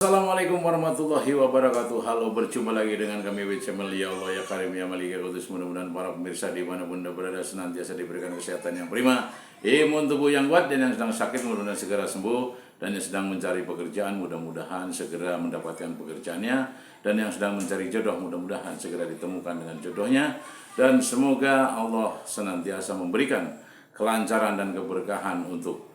Assalamualaikum warahmatullahi wabarakatuh. Halo, berjumpa lagi dengan kami Channel Ya Allah Ya Karim Ya Malik Ya Kudus. Mudah-mudahan para pemirsa dimanapun Anda berada senantiasa diberikan kesehatan yang prima, imun tubuh yang kuat, dan yang sedang sakit mudah-mudahan segera sembuh, dan yang sedang mencari pekerjaan mudah-mudahan segera mendapatkan pekerjaannya, dan yang sedang mencari jodoh mudah-mudahan segera ditemukan dengan jodohnya, dan semoga Allah senantiasa memberikan kelancaran dan keberkahan untuk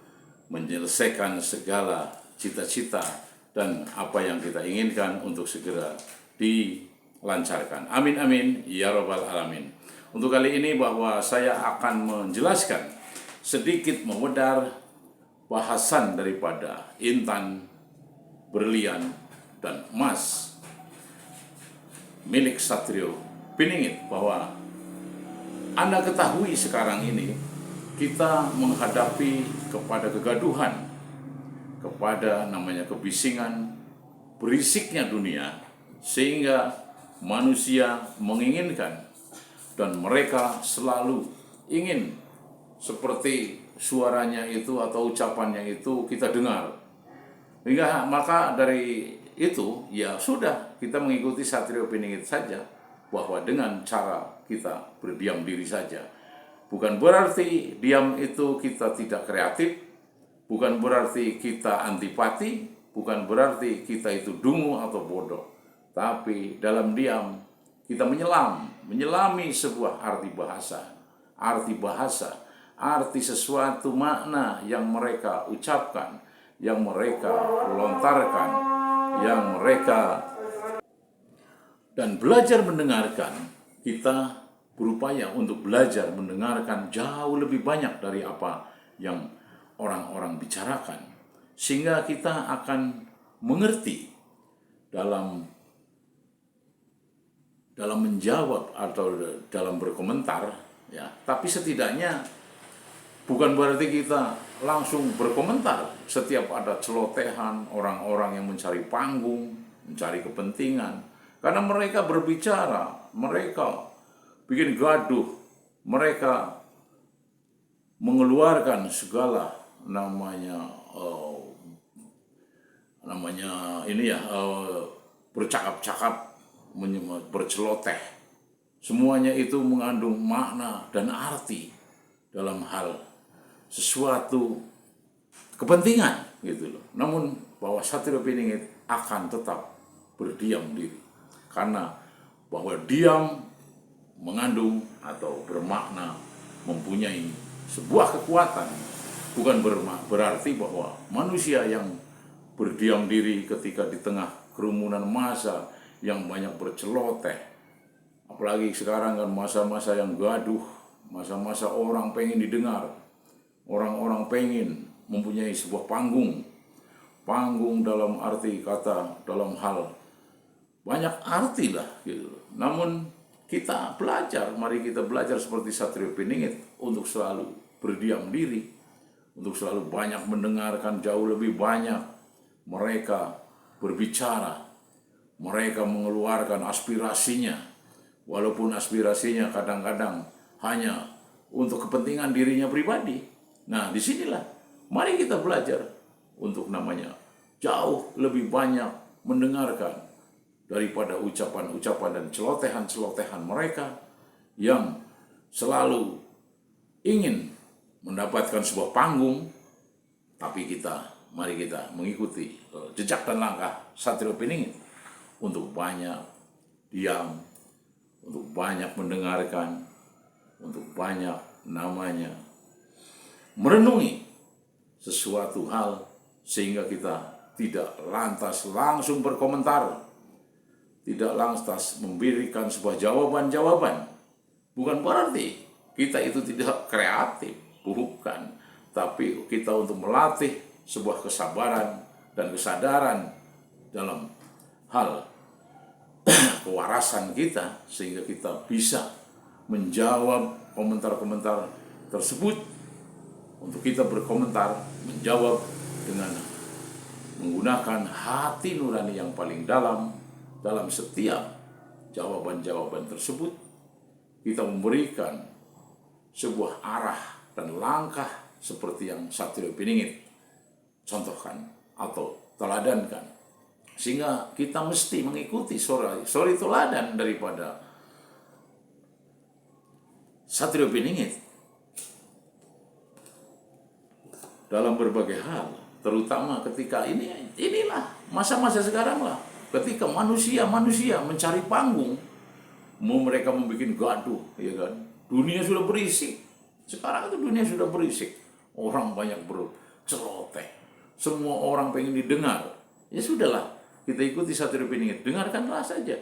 menyelesaikan segala cita-cita dan apa yang kita inginkan untuk segera dilancarkan. Amin amin ya robbal alamin. Untuk kali ini bahwa saya akan menjelaskan sedikit memudar bahasan daripada intan, berlian, dan emas milik Satrio Piningit, bahwa Anda ketahui sekarang ini kita menghadapi kepada kegaduhan, kepada namanya kebisingan, berisiknya dunia, sehingga manusia menginginkan dan mereka selalu ingin seperti suaranya itu atau ucapannya itu kita dengar. Hingga maka dari itu ya sudah, kita mengikuti Satrio Piningit saja, bahwa dengan cara kita berdiam diri saja. Bukan berarti diam itu kita tidak kreatif, bukan berarti kita antipati, bukan berarti kita itu dungu atau bodoh. Tapi dalam diam kita menyelami sebuah arti bahasa, arti sesuatu makna yang mereka ucapkan, yang mereka lontarkan, yang mereka, dan belajar mendengarkan. Kita berupaya untuk belajar mendengarkan jauh lebih banyak dari apa yang orang-orang bicarakan, sehingga kita akan mengerti dalam menjawab atau dalam berkomentar, ya. Tapi setidaknya bukan berarti kita langsung berkomentar setiap ada celotehan orang-orang yang mencari panggung, mencari kepentingan, karena mereka berbicara, mereka bikin gaduh, mereka mengeluarkan segala namanya bercakap-cakap, berceloteh. Semuanya itu mengandung makna dan arti dalam hal sesuatu kepentingan gitu loh. Namun bahwa Satrio Piningit akan tetap berdiam diri, karena bahwa diam mengandung atau bermakna mempunyai sebuah kekuatan. Bukan berarti bahwa manusia yang berdiam diri ketika di tengah kerumunan massa yang banyak berceloteh, apalagi sekarang kan masa-masa yang gaduh, masa-masa orang pengen didengar, orang-orang pengen mempunyai sebuah panggung dalam arti kata, dalam hal banyak arti lah gitu. Namun mari kita belajar seperti Satrio Piningit untuk selalu berdiam diri, untuk selalu banyak mendengarkan, jauh lebih banyak mereka berbicara, mereka mengeluarkan aspirasinya, walaupun aspirasinya kadang-kadang hanya untuk kepentingan dirinya pribadi. Nah, disinilah mari kita belajar untuk namanya jauh lebih banyak mendengarkan daripada ucapan-ucapan dan celotehan-celotehan mereka yang selalu ingin mendapatkan sebuah panggung. Tapi mari kita mengikuti jejak dan langkah Satrio Piningit untuk banyak diam, untuk banyak mendengarkan, untuk banyak namanya merenungi sesuatu hal, sehingga kita tidak lantas langsung berkomentar, tidak lantas memberikan sebuah jawaban-jawaban. Bukan berarti kita itu tidak kreatif, bukan. Tapi kita untuk melatih sebuah kesabaran dan kesadaran dalam hal kewarasan kita, sehingga kita bisa menjawab komentar-komentar tersebut. Untuk kita berkomentar, menjawab dengan menggunakan hati nurani yang paling dalam setiap jawaban-jawaban tersebut. Kita memberikan sebuah arah dan langkah seperti yang Satrio Piningit contohkan atau teladankan. Sehingga kita mesti mengikuti suri teladan daripada Satrio Piningit dalam berbagai hal, terutama ketika inilah masa-masa sekarang lah, ketika manusia mencari panggung, mau mereka membuat gaduh, ya kan? Dunia sudah berisik. Sekarang itu dunia sudah berisik. Orang banyak berceloteh. Semua orang pengen didengar. Ya sudahlah, kita ikuti Satrio Piningit. Dengarkanlah saja.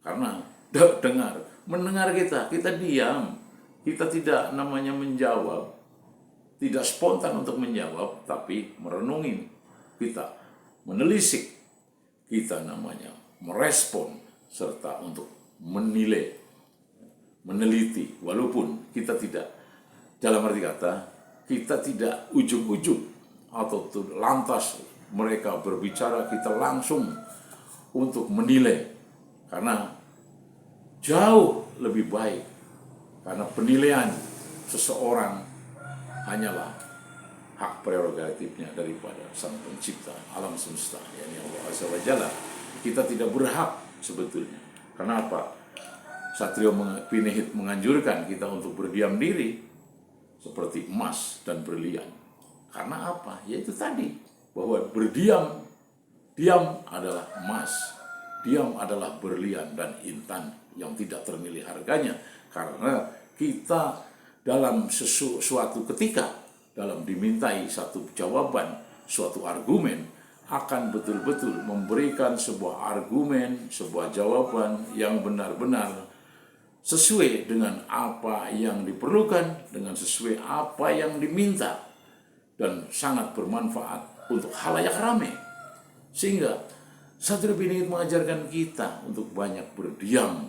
Karena mendengar kita diam. Kita tidak namanya menjawab. Tidak spontan untuk menjawab, tapi merenungin. Kita menelisik. Kita namanya merespon serta untuk menilai, meneliti, walaupun kita tidak, dalam arti kata, kita tidak ujug-ujug atau lantas mereka berbicara, kita langsung untuk menilai, karena jauh lebih baik, karena penilaian seseorang hanyalah hak prerogatifnya daripada Sang Pencipta alam semesta, yakni Allah Azza wa Jalla. Kita tidak berhak sebetulnya. Kenapa? Satrio Piningit menganjurkan kita untuk berdiam diri seperti emas dan berlian. Karena apa? Yaitu tadi, bahwa diam adalah emas, diam adalah berlian dan intan yang tidak ternilai harganya. Karena kita dalam suatu ketika, dalam dimintai satu jawaban, suatu argumen, akan betul-betul memberikan sebuah argumen, sebuah jawaban yang benar-benar sesuai dengan apa yang diperlukan, dengan sesuai apa yang diminta, dan sangat bermanfaat untuk khalayak ramai. Sehingga Satrio Piningit mengajarkan kita untuk banyak berdiam.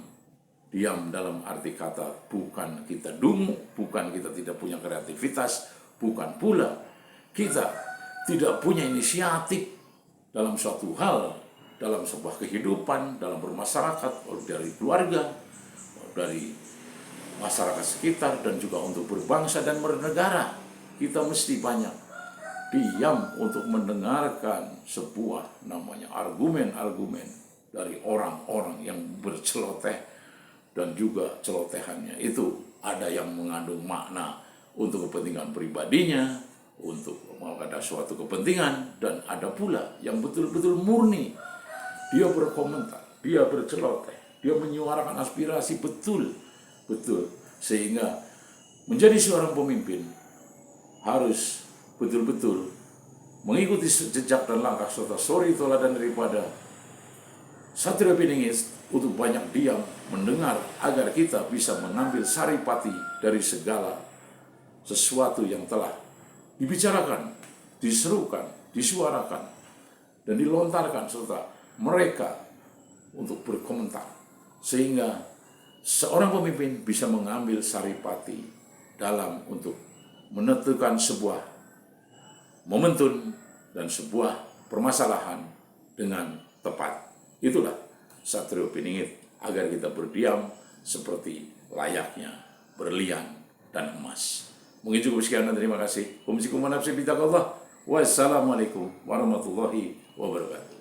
Diam dalam arti kata bukan kita dungu, bukan kita tidak punya kreativitas, bukan pula kita tidak punya inisiatif dalam suatu hal, dalam sebuah kehidupan, dalam bermasyarakat, dari keluarga, dari masyarakat sekitar, dan juga untuk berbangsa dan bernegara. Kita mesti banyak diam untuk mendengarkan sebuah namanya argumen-argumen dari orang-orang yang berceloteh, dan juga celotehannya itu ada yang mengandung makna untuk kepentingan pribadinya, untuk ada suatu kepentingan, dan ada pula yang betul-betul murni. Dia berkomentar, dia berceloteh, dia menyuarakan aspirasi betul. Sehingga menjadi seorang pemimpin harus betul-betul mengikuti jejak dan langkah serta suri teladan daripada Satrio Piningit, untuk banyak diam, mendengar, agar kita bisa mengambil saripati dari segala sesuatu yang telah dibicarakan, diserukan, disuarakan, dan dilontarkan, serta mereka untuk berkomentar. Sehingga seorang pemimpin bisa mengambil saripati dalam untuk menentukan sebuah momentum dan sebuah permasalahan dengan tepat. Itulah Satrio Piningit, agar kita berdiam seperti layaknya berlian dan emas. Mungkin cukup sekian dan terima kasih. Wassalamualaikum warahmatullahi wabarakatuh.